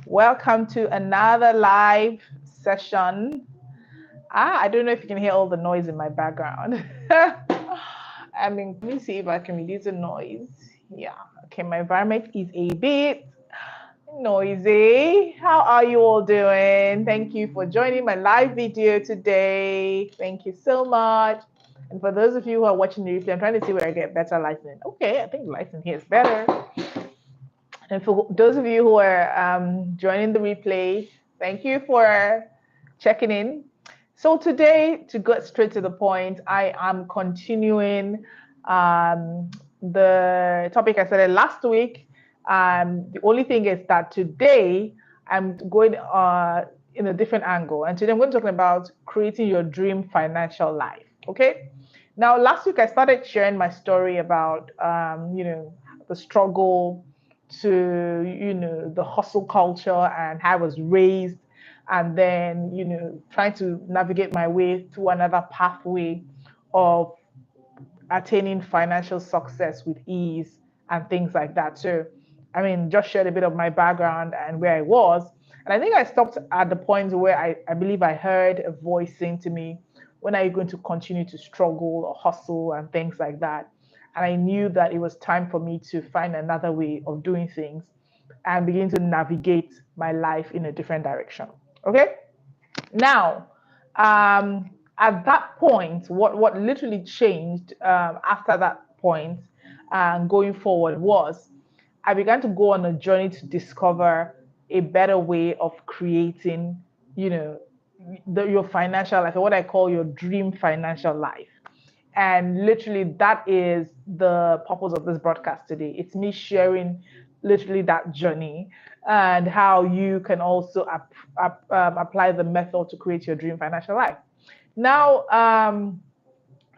Welcome to another live session. I don't know if you can hear all the noise in my background. Let me see if I can reduce the noise. Yeah, okay, my environment is a bit noisy. How are you all doing? Thank you for joining my live video today. Thank you so much. And for those of you who are watching the replay, I'm trying to see where I get better lighting. Okay, I think the lighting here is better. And for those of you who are joining the replay, thank you for checking in. So today, to get straight to the point, I am continuing the topic I started last week. The only thing is that today I'm going in a different angle. And today I'm going to talk about creating your dream financial life. Okay. Now, last week I started sharing my story about, the struggle to the hustle culture and how I was raised, and then trying to navigate my way through another pathway of attaining financial success with ease and things like that. So just shared a bit of my background and where I was. And I think I stopped at the point where I believe I heard a voice saying to me, when are you going to continue to struggle or hustle and things like that? And I knew that it was time for me to find another way of doing things and begin to navigate my life in a different direction. Okay. Now, at that point, what literally changed after that point and going forward was I began to go on a journey to discover a better way of creating, your financial life, or what I call your dream financial life. And literally, that is the purpose of this broadcast today. It's me sharing literally that journey and how you can also apply the method to create your dream financial life. Now,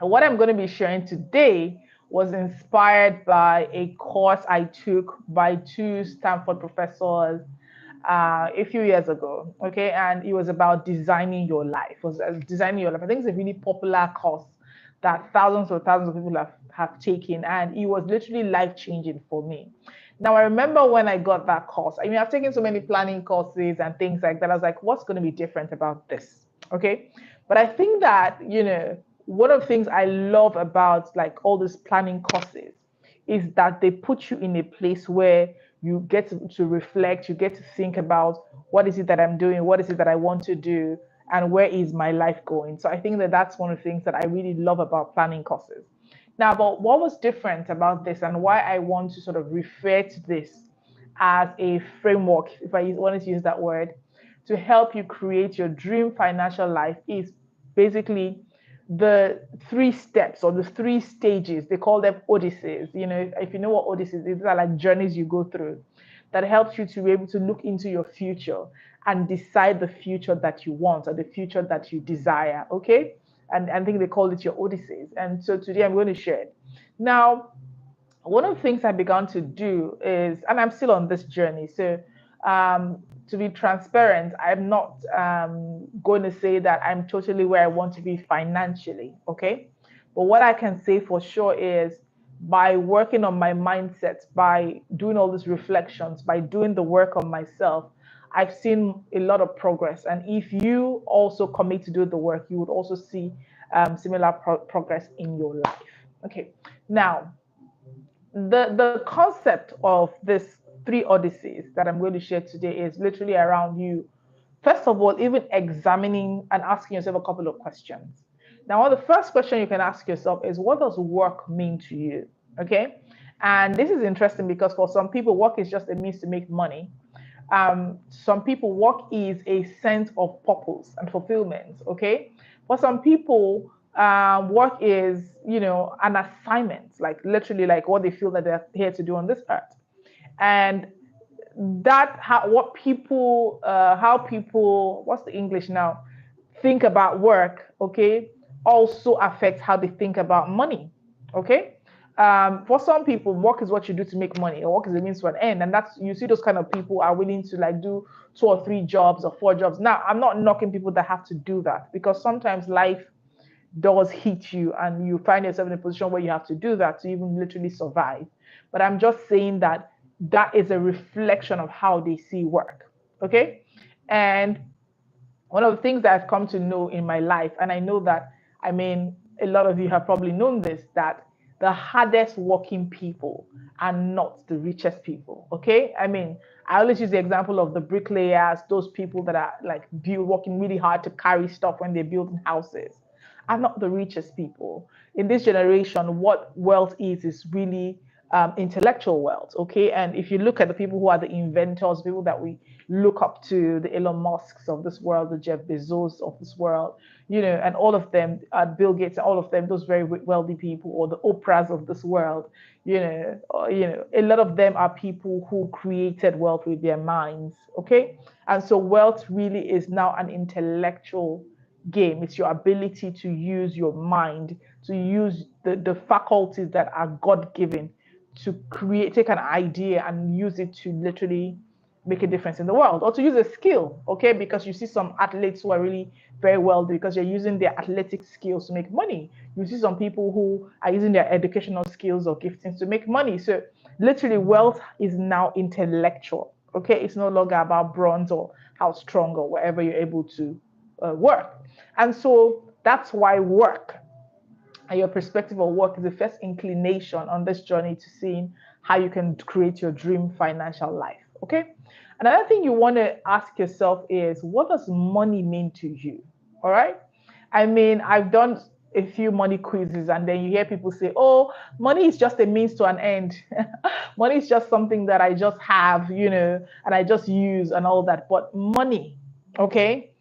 what I'm going to be sharing today was inspired by a course I took by two Stanford professors a few years ago. Okay, and it was about designing your life. It was designing your life. I think it's a really popular course that thousands of people have taken, and it was literally life changing for me. Now, I remember when I got that course. I've taken so many planning courses and things like that. I was like, what's going to be different about this? Okay, but I think that one of the things I love about like all these planning courses is that they put you in a place where you get to reflect, you get to think about what is it that I'm doing, what is it that I want to do, and where is my life going. So I think that that's one of the things that I really love about planning courses. Now, but what was different about this and why I want to sort of refer to this as a framework, if I wanted to use that word, to help you create your dream financial life is basically the three steps or the three stages. They call them odysseys. If you know what odysseys is, these are like journeys you go through that helps you to be able to look into your future and decide the future that you want or the future that you desire. Okay. And I think they call it your odysseys. And so today I'm going to share it. Now, one of the things I began to do is, and I'm still on this journey. So, to be transparent, I'm not going to say that I'm totally where I want to be financially. Okay. But what I can say for sure is by working on my mindset, by doing all these reflections, by doing the work on myself, I've seen a lot of progress. And if you also commit to do the work, you would also see similar progress in your life. Okay. Now, the concept of this three odysseys that I'm going to share today is literally around you. First of all, even examining and asking yourself a couple of questions. Now, the first question you can ask yourself is, what does work mean to you? Okay. And this is interesting because for some people, work is just a means to make money. Some people, work is a sense of purpose and fulfillment. Okay. For some people, work is, an assignment, like literally like what they feel that they're here to do on this earth. And how people, what's the English now, think about work, okay, also affects how they think about money. Okay. For some people, work is what you do to make money, or work is a means to an end. And that's, you see those kind of people are willing to like do 2 or 3 jobs or 4 jobs. Now, I'm not knocking people that have to do that, because sometimes life does hit you and you find yourself in a position where you have to do that to even literally survive. But I'm just saying that that is a reflection of how they see work. Okay. And one of the things that I've come to know in my life, and I know that, I mean, a lot of you have probably known this, that the hardest working people are not the richest people. Okay. I mean, I always use the example of the bricklayers, those people that are like working really hard to carry stuff when they're building houses, are not the richest people. In this generation, what wealth is really intellectual wealth. Okay. And if you look at the people who are the inventors, people that we look up to, the Elon Musks of this world, the Jeff Bezos of this world, and all of them, Bill Gates, all of them, those very wealthy people, or the Oprahs of this world, a lot of them are people who created wealth with their minds. Okay. And so wealth really is now an intellectual game. It's your ability to use your mind, to use the faculties that are God given to take an idea and use it to literally make a difference in the world, or to use a skill. Okay. Because you see some athletes who are really very wealthy because they're using their athletic skills to make money. You see some people who are using their educational skills or giftings to make money. So literally wealth is now intellectual. Okay. It's no longer about bronze or how strong or whatever you're able to work. And so that's why work and your perspective of work is the first inclination on this journey to seeing how you can create your dream financial life. Okay. Another thing you want to ask yourself is, what does money mean to you? All right. I mean, I've done a few money quizzes, and then you hear people say, oh, money is just a means to an end. Money is just something that I just have, and I just use and all that. But money, okay,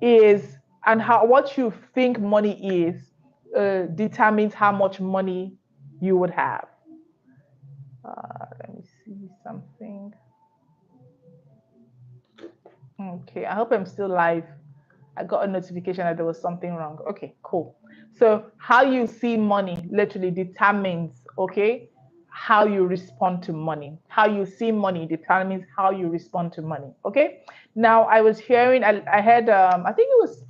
is, and how what you think money is determines how much money you would have. Let me see something. Okay, I hope I'm still live. I got a notification that there was something wrong. Okay, cool. So how you see money literally determines, okay, how you respond to money. How you see money determines how you respond to money. Okay. Now I was hearing, I heard, I think it was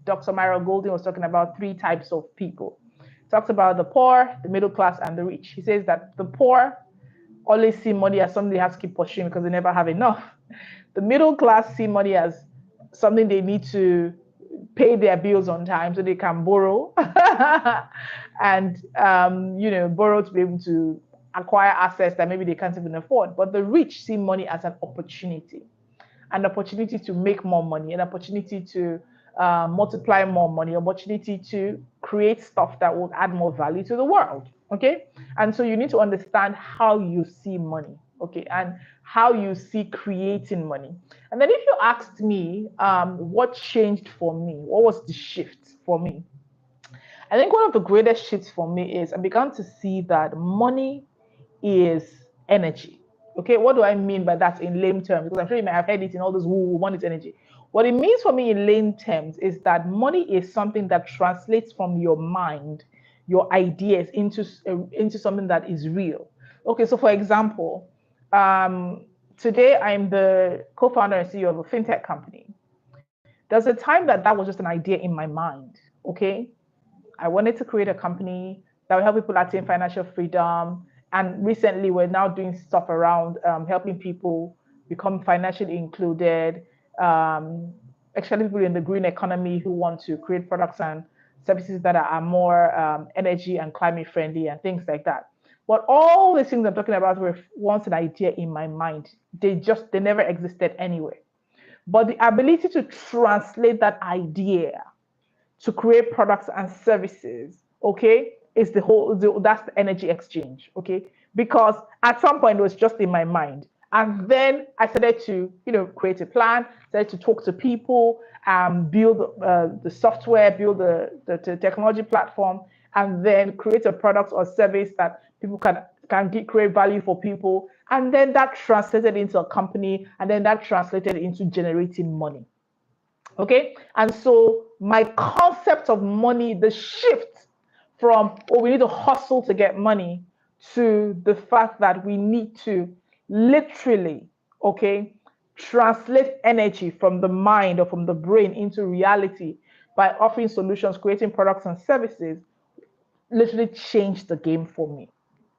Dr. Myra Golding was talking about three types of people. Talks about the poor, the middle class, and the rich. He says that the poor always see money as something they have to keep pursuing because they never have enough. The middle class see money as something they need to pay their bills on time so they can borrow and borrow to be able to acquire assets that maybe they can't even afford. But the rich see money as an opportunity to make more money, an opportunity to multiply more money, opportunity to create stuff that will add more value to the world. Okay. And so you need to understand how you see money. Okay. And how you see creating money. And then if you asked me, what changed for me, what was the shift for me? I think one of the greatest shifts for me is I began to see that money is energy. Okay, what do I mean by that in lame terms? Because I'm sure you may have heard it in all those woo, money is energy. What it means for me in lame terms is that money is something that translates from your mind, your ideas into something that is real. Okay, so for example, today I'm the co-founder and CEO of a fintech company. There's a time that was just an idea in my mind. Okay, I wanted to create a company that will help people attain financial freedom. And recently, we're now doing stuff around helping people become financially included, especially people in the green economy who want to create products and services that are more energy and climate friendly and things like that. But all the things I'm talking about were once an idea in my mind. They never existed anywhere. But the ability to translate that idea to create products and services, okay, is that's the energy exchange, okay? Because at some point it was just in my mind. And then I started to, create a plan, started to talk to people, build the software, build the technology platform, and then create a product or service that people can create value for people. And then that translated into a company, and then that translated into generating money. Okay. And so my concept of money, the shift from, oh, we need to hustle to get money, to the fact that we need to literally, okay, translate energy from the mind or from the brain into reality by offering solutions, creating products and services, literally changed the game for me.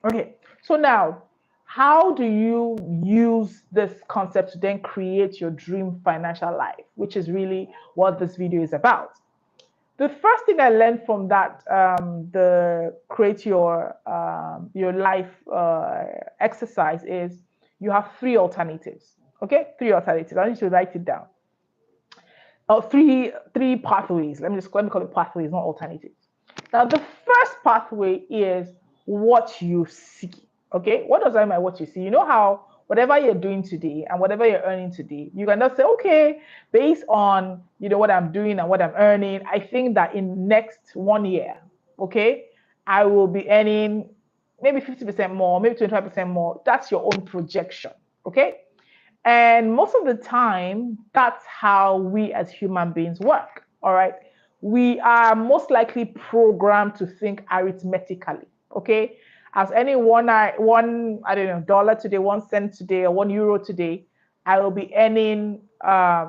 Okay. So now, How do you use this concept to then create your dream financial life, which is really what this video is about? The first thing I learned from that, the create your life exercise, is you have three alternatives. Okay, three alternatives. I need you to write it down. Three pathways. Let me call it pathways, not alternatives. Now, the first pathway is what you see. Okay, what does that mean by what you see? You know how whatever you're doing today and whatever you're earning today, you can just say, okay, based on what I'm doing and what I'm earning, I think that in next 1 year, okay, I will be earning maybe 50% more, maybe 25% more. That's your own projection. Okay. And most of the time, that's how we as human beings work. All right. We are most likely programmed to think arithmetically. Okay. As any one I don't know, dollar today, 1 cent today, or €1 today, I will be earning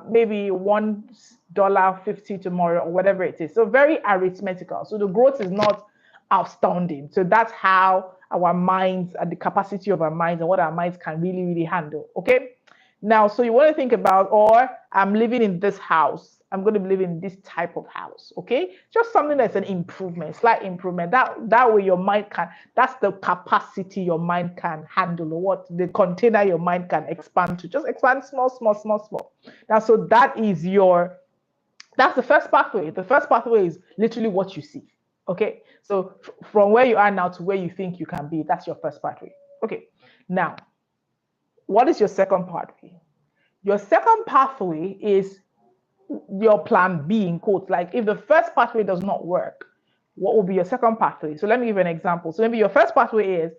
maybe $1.50 tomorrow, or whatever it is. So very arithmetical. So the growth is not astounding. So that's how our minds and the capacity of our minds and what our minds can really, really handle. Okay. Now, so you want to think about, or I'm living in this house, I'm going to live in this type of house, okay? Just something that's an improvement, slight improvement. That way your mind that's the capacity your mind can handle, or what the container your mind can expand to. Just expand small, small, small, small. Now, so that's the first pathway. The first pathway is literally what you see, okay? So from where you are now to where you think you can be, that's your first pathway. Okay, now, what is your second pathway? Your second pathway is your plan B, in quotes. Like, if the first pathway does not work, what will be your second pathway? So let me give you an example. So maybe your first pathway is,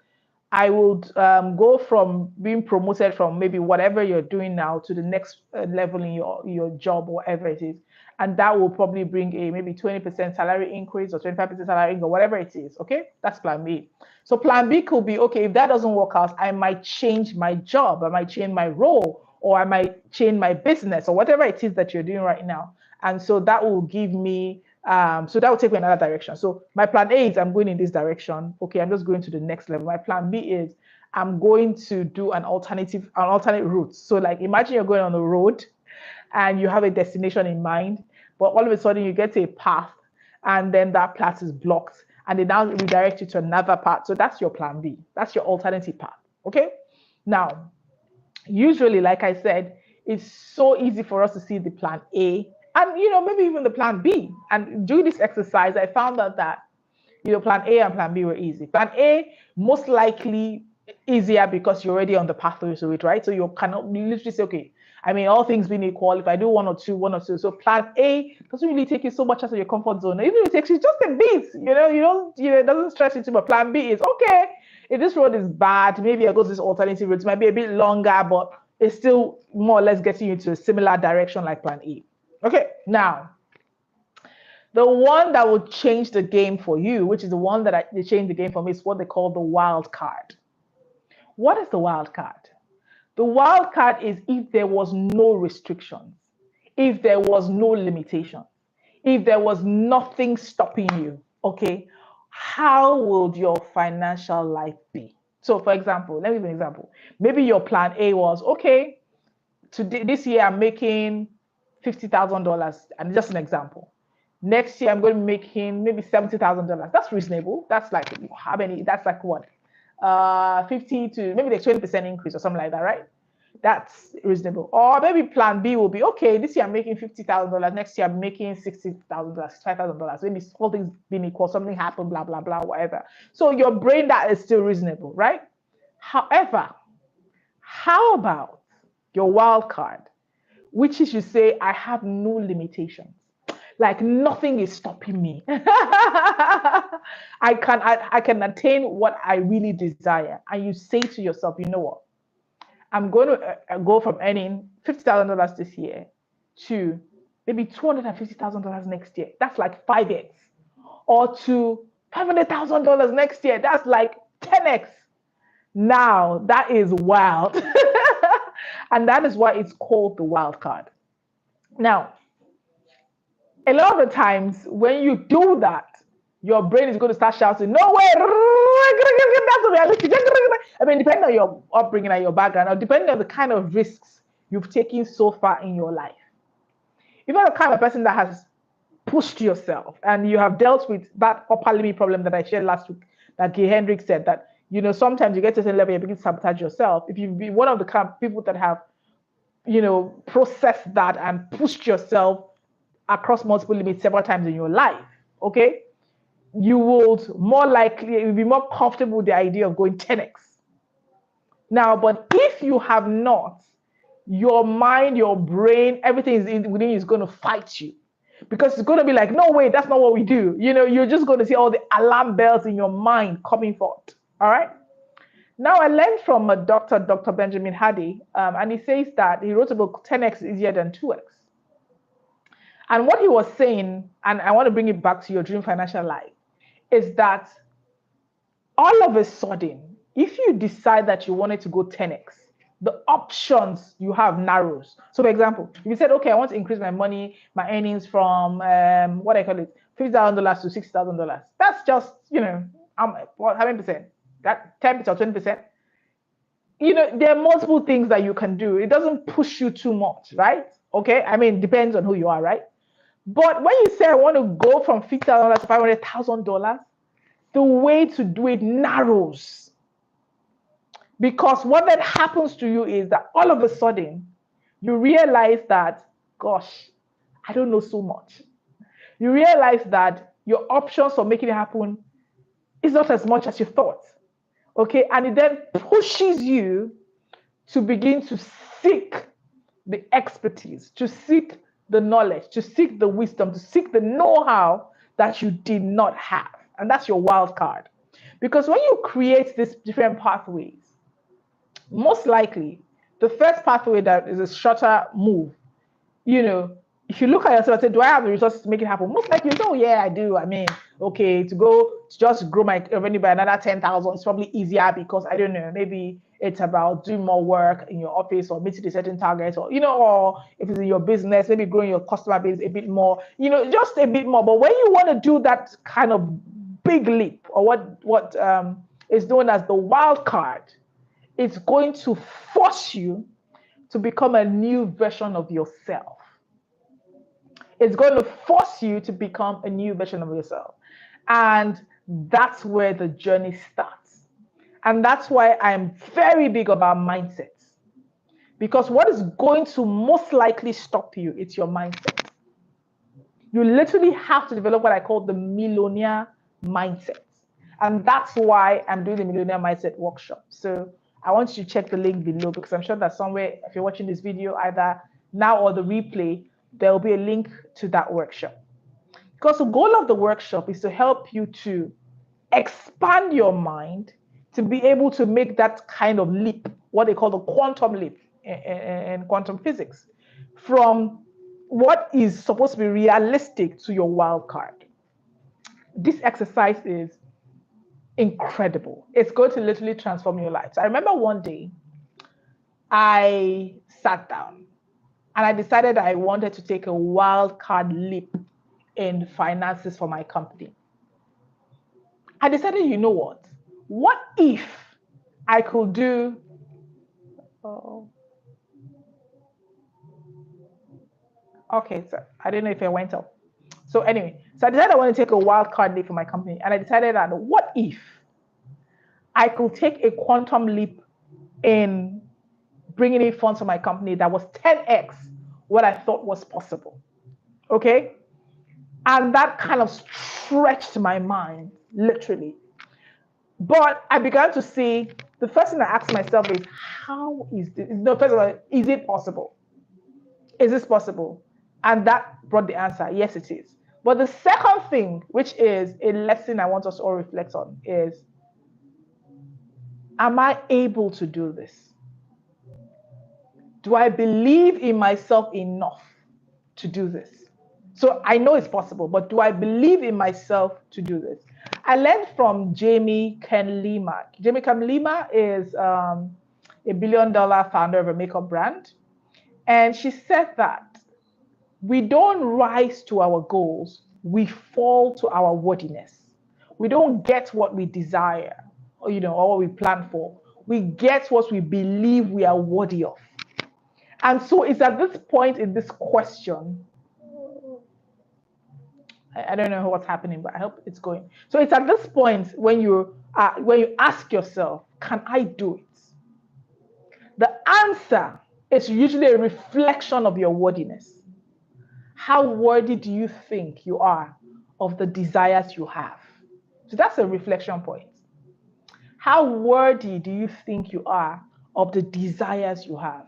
I would go from being promoted from maybe whatever you're doing now to the next level in your job, or whatever it is. And that will probably bring a maybe 20% salary increase or 25% salary increase, or whatever it is. Okay, that's plan B. So plan B could be, okay, if that doesn't work out, I might change my job, I might change my role, or I might change my business, or whatever it is that you're doing right now. And so that will give me, so that will take me another direction. So my plan A is, I'm going in this direction. Okay, I'm just going to the next level. My plan B is, I'm going to do an alternate route. So like, imagine you're going on a road and you have a destination in mind, but all of a sudden you get to a path, and then that path is blocked, and they now redirect you to another path. So that's your plan B. That's your alternative path. Okay. Now, usually, like I said, it's so easy for us to see the plan A, and maybe even the plan B. And doing this exercise, I found out that plan A and plan B were easy. Plan A, most likely easier because you're already on the pathway to it, right? So you cannot literally say, okay, I mean, all things being equal, if I do one or two. So plan A doesn't really take you so much out of your comfort zone. Even if it takes you just a bit, it doesn't stress you too. But plan B is, okay, if this road is bad, maybe I go to this alternative route. It might be a bit longer, but it's still more or less getting you to a similar direction like plan A. Okay, now, the one that will change the game for you, which is the one that they changed the game for me, is what they call the wild card. What is the wild card? The wild card is if there was no restrictions, if there was no limitation, if there was nothing stopping you, okay, how would your financial life be? So for example, let me give you an example. Maybe your plan A was, okay, this year I'm making $50,000, and just an example. Next year I'm going to be making maybe $70,000. That's reasonable. That's like how many? That's like what? 50 to maybe the 20% increase or something like that, right? That's reasonable. Or maybe plan B will be, okay, this year I'm making $50,000. Next year I'm making $60,000, $5,000. Maybe all things being equal, something happened, blah, blah, blah, whatever. So your brain, that is still reasonable, right? However, how about your wild card, which is you say, I have no limitations. Like nothing is stopping me. I can attain what I really desire. And you say to yourself, you know what? I'm going to go from earning $50,000 this year to maybe $250,000 next year. That's like 5x. Or to $500,000 next year. That's like 10x. Now, that is wild. And that is why it's called the wild card. Now, a lot of the times when you do that, your brain is going to start shouting, no way, That's realistic. I mean, depending on your upbringing and your background, or depending on the kind of risks you've taken so far in your life. If you're the kind of person that has pushed yourself and you have dealt with that upper limit problem that I shared last week, that Gay Hendrick said that, sometimes you get to a certain level, you begin to sabotage yourself. If you've been one of the kind of people that have, processed that and pushed yourself across multiple limits several times in your life, okay, you will be more comfortable with the idea of going 10x. Now, but if you have not, your mind, your brain, everything within you is going to fight you. Because it's going to be like, no way, that's not what we do. You're just going to see all the alarm bells in your mind coming forth. All right. Now, I learned from a doctor, Dr. Benjamin Hardy, and he says that he wrote a book, 10x is easier than 2x. And what he was saying, and I want to bring it back to your dream financial life, is that all of a sudden, if you decide that you wanted to go 10x, the options you have narrows. So, for example, if you said, okay, I want to increase my earnings from what I call it, $50,000 to $60,000. That's just, how many percent? That 10% or 20%. There are multiple things that you can do. It doesn't push you too much, right? Okay, I mean, depends on who you are, right? But when you say I want to go from $50,000 to $500,000, the way to do it narrows. Because what then happens to you is that all of a sudden, you realize that, gosh, I don't know so much. You realize that your options for making it happen is not as much as you thought. Okay, and it then pushes you to begin to seek the expertise, to seek the knowledge, to seek the wisdom, to seek the know-how that you did not have. And that's your wild card. Because when you create these different pathways, most likely, the first pathway that is a shorter move, if you look at yourself and say, do I have the resources to make it happen? Most likely, you say, oh, yeah, I do. I mean, okay, to just grow my revenue by another 10,000 is probably easier because, I don't know, maybe it's about doing more work in your office or meeting a certain target or, or if it's in your business, maybe growing your customer base a bit more, just a bit more. But when you want to do that kind of big leap or what is known as the wild card, it's going to force you to become a new version of yourself. It's going to force you to become a new version of yourself. And that's where the journey starts. And that's why I'm very big about mindsets. Because what is going to most likely stop you, it's your mindset. You literally have to develop what I call the millionaire mindset. And that's why I'm doing the millionaire mindset workshop. So I want you to check the link below because I'm sure that somewhere, if you're watching this video, either now or the replay, there will be a link to that workshop. Because the goal of the workshop is to help you to expand your mind to be able to make that kind of leap, what they call the quantum leap in quantum physics, from what is supposed to be realistic to your wild card. This exercise is incredible. It's going to literally transform your life. So I remember one day I sat down and I decided I wanted to take a wild card leap in finances for my company. I decided, you know what? What if I could do okay, so I didn't know if it went up. So anyway, so I decided I want to take a wild card leap for my company. And I decided that what if I could take a quantum leap in bringing in funds for my company that was 10x what I thought was possible. Okay? And that kind of stretched my mind, literally. But I began to see, the first thing I asked myself is, how is this? No, first of all, is it possible? Is this possible? And that brought the answer, yes, it is. But the second thing, which is a lesson I want us to all reflect on, is, am I able to do this? Do I believe in myself enough to do this? So I know it's possible, but do I believe in myself to do this? I learned from Jamie Ken Lima. Jamie Ken Lima is a $1 billion founder of a makeup brand. And she said that we don't rise to our goals, we fall to our worthiness. We don't get what we desire. or, or what we plan for. We get what we believe we are worthy of. And so it's at this point in this question, I don't know what's happening, but I hope it's going. So it's at this point when you ask yourself, can I do it? The answer is usually a reflection of your worthiness. How worthy do you think you are of the desires you have? So that's a reflection point. How worthy do you think you are of the desires you have?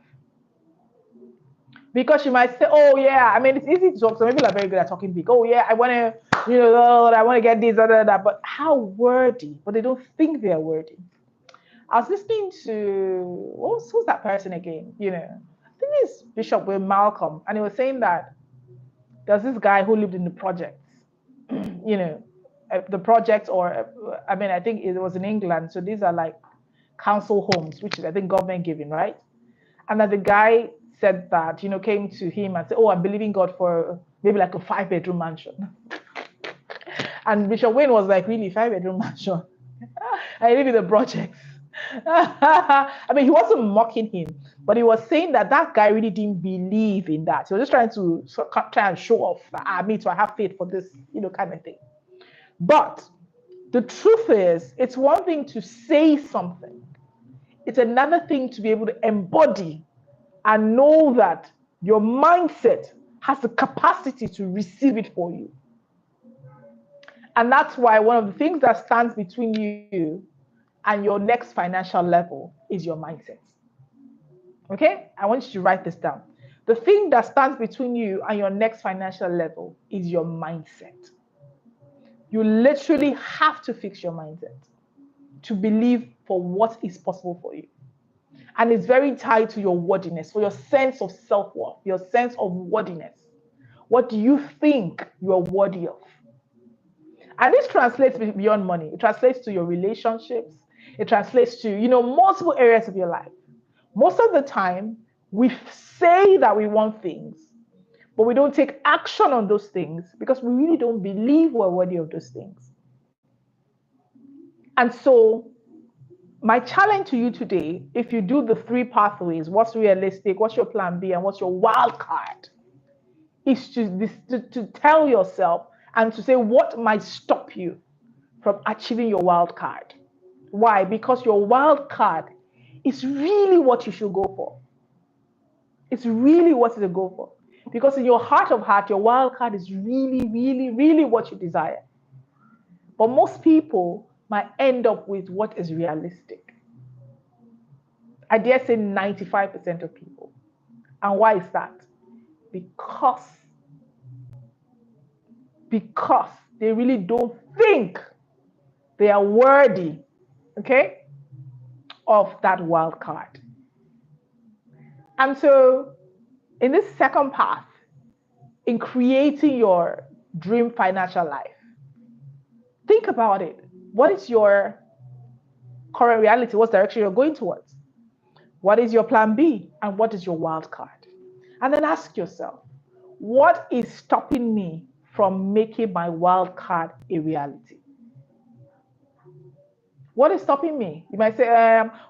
Because you might say, oh yeah, I mean, it's easy to talk. Some people are very good at talking big. Oh yeah, I want to, I want to get this, that. But how worthy? But they don't think they're worthy. I was listening to, who's that person again? I think it's Bishop Will Malcolm. And he was saying that there's this guy who lived in the projects, the projects, or, I think it was in England. So these are like council homes, which is, I think, government given, right? And that the guy said that, came to him and said, oh, I'm believing God for maybe like a 5-bedroom mansion. And Bishop Wayne was like, really, 5-bedroom mansion? I live in the projects. I mean, he wasn't mocking him, but he was saying that guy really didn't believe in that. He was just trying to try and show off that, me too, I have faith for this, kind of thing. But the truth is, it's one thing to say something. It's another thing to be able to embody and know that your mindset has the capacity to receive it for you. And that's why one of the things that stands between you and your next financial level is your mindset. Okay? I want you to write this down. The thing that stands between you and your next financial level is your mindset. You literally have to fix your mindset to believe for what is possible for you. And it's very tied to your worthiness, for your sense of self-worth, your sense of worthiness. What do you think you are worthy of? And this translates beyond money. It translates to your relationships. It translates to, multiple areas of your life. Most of the time, we say that we want things, but we don't take action on those things because we really don't believe we're worthy of those things. And so, my challenge to you today, if you do the 3 pathways, what's realistic, what's your plan B, and what's your wild card, is to tell yourself and to say what might stop you from achieving your wild card. Why? Because your wild card is really what you should go for. It's really what you should go for. Because in your heart of heart, your wild card is really, really, really what you desire. But most people might end up with what is realistic. I dare say 95% of people. And why is that? Because they really don't think they are worthy, okay, of that wild card. And so in this second path, in creating your dream financial life, think about it. What is your current reality? What direction you're going towards? What is your plan B? And what is your wild card? And then ask yourself, what is stopping me from making my wild card a reality? What is stopping me? You might say,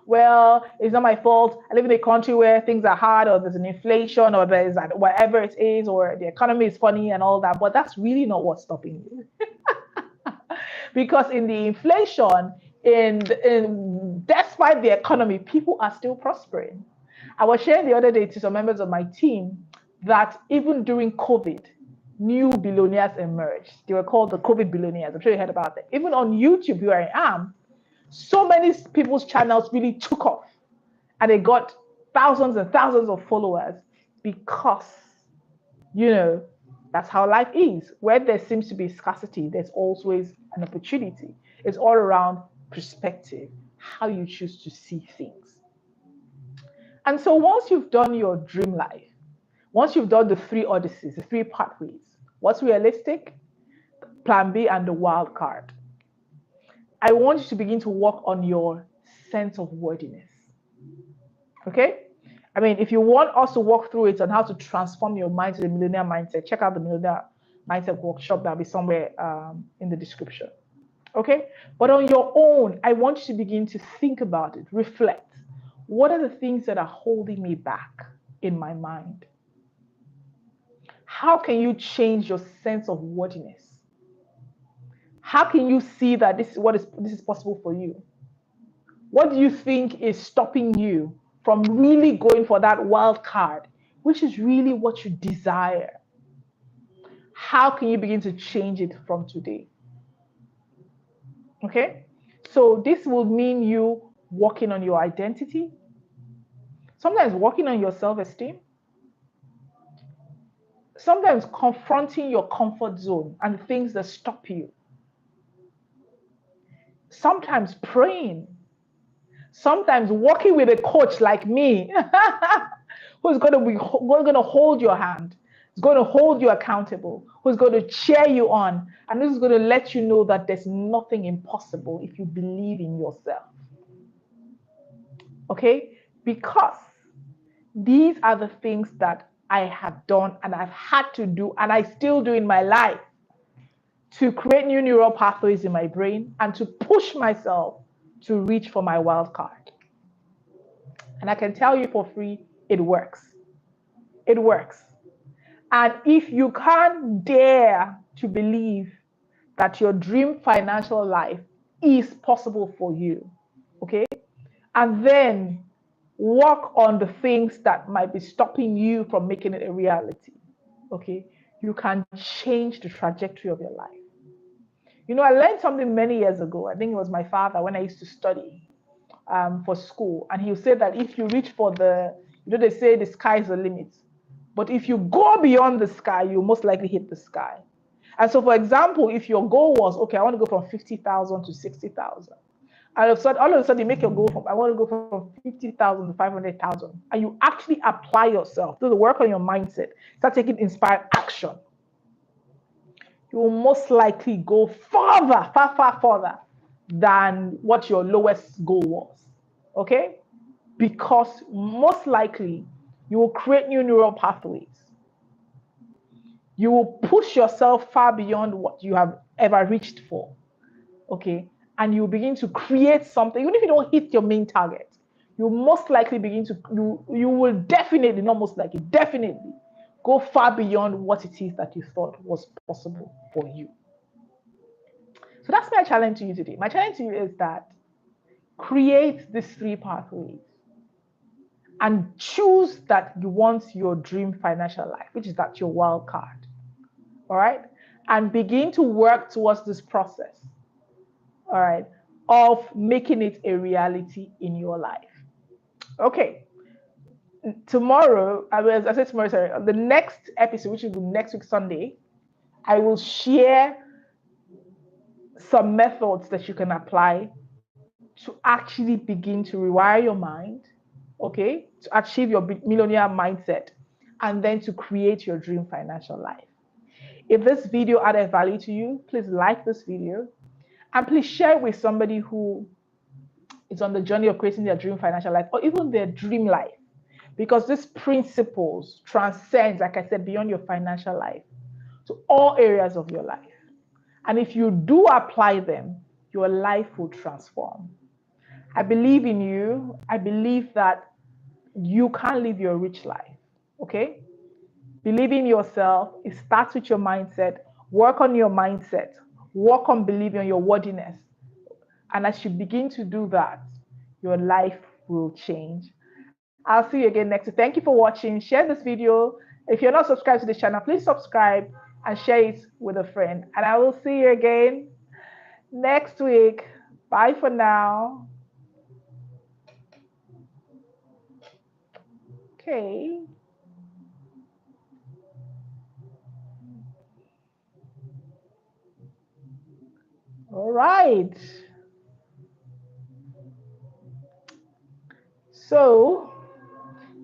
well, it's not my fault. I live in a country where things are hard, or there's an inflation, or there's whatever it is, or the economy is funny and all that. But that's really not what's stopping you. Because in the inflation, despite the economy, people are still prospering. I was sharing the other day to some members of my team that even during COVID, new billionaires emerged. They were called the COVID billionaires. I'm sure you heard about them. Even on YouTube, where I am, so many people's channels really took off. And they got thousands and thousands of followers because, that's how life is. Where there seems to be scarcity, there's always an opportunity. It's all around perspective, how you choose to see things. And so once you've done your dream life, once you've done the 3 odysseys, the 3 pathways, what's realistic, plan B, and the wild card, I want you to begin to work on your sense of worthiness. Okay? I mean, if you want us to walk through it on how to transform your mind to the millionaire mindset, check out the millionaire mindset workshop. That'll be somewhere in the description. Okay? But on your own, I want you to begin to think about it, reflect. What are the things that are holding me back in my mind? How can you change your sense of worthiness? How can you see that this is possible for you? What do you think is stopping you from really going for that wild card, which is really what you desire? How can you begin to change it from today? Okay? So this will mean you working on your identity, sometimes working on your self-esteem, sometimes confronting your comfort zone and things that stop you, sometimes praying, sometimes working with a coach like me who's going to hold your hand, is going to hold you accountable, who's going to cheer you on, and who's going to let you know that there's nothing impossible if you believe in yourself. Okay? Because these are the things that I have done and I've had to do and I still do in my life to create new neural pathways in my brain and to push myself to reach for my wild card. And I can tell you for free, it works. It works. And if you can't dare to believe that your dream financial life is possible for you, okay, and then work on the things that might be stopping you from making it a reality, okay, you can change the trajectory of your life. You know, I learned something many years ago. I think it was my father when I used to study for school. And he said that if you reach for they say the sky is the limit. But if you go beyond the sky, you most likely hit the sky. And so, for example, if your goal was, okay, I want to go from 50,000 to 60,000. All of a sudden, you make your goal from, I want to go from 50,000 to 500,000. And you actually apply yourself, do the work on your mindset, start taking inspired action. You will most likely go further, far, far further than what your lowest goal was. Okay? Because most likely you will create new neural pathways. You will push yourself far beyond what you have ever reached for. Okay? And you begin to create something, even if you don't hit your main target, you most likely begin to, you will definitely, not most likely, definitely go far beyond what it is that you thought was possible for you. So that's my challenge to you today. My challenge to you is that create these three pathways and choose that you want your dream financial life, which is that your wild card. All right? And begin to work towards this process, all right, of making it a reality in your life. Okay. Tomorrow, I said tomorrow, sorry, the next episode, which will be next week, Sunday, I will share some methods that you can apply to actually begin to rewire your mind, okay, to achieve your millionaire mindset, and then to create your dream financial life. If this video added value to you, please like this video and please share it with somebody who is on the journey of creating their dream financial life or even their dream life. Because these principles transcend, like I said, beyond your financial life to all areas of your life. And if you do apply them, your life will transform. I believe in you. I believe that you can live your rich life. Okay? Believe in yourself. It starts with your mindset. Work on your mindset. Work on believing in your worthiness. And as you begin to do that, your life will change. I'll see you again next week. Thank you for watching. Share this video. If you're not subscribed to the channel, please subscribe and share it with a friend. And I will see you again next week. Bye for now. Okay. All right. So,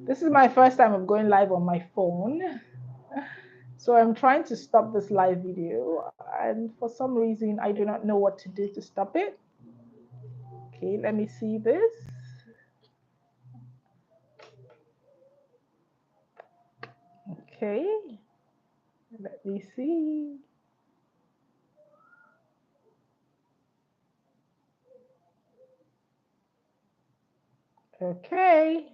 this is my first time of going live on my phone. So I'm trying to stop this live video, and for some reason, I do not know what to do to stop it. Okay, let me see this. Okay, let me see. Okay.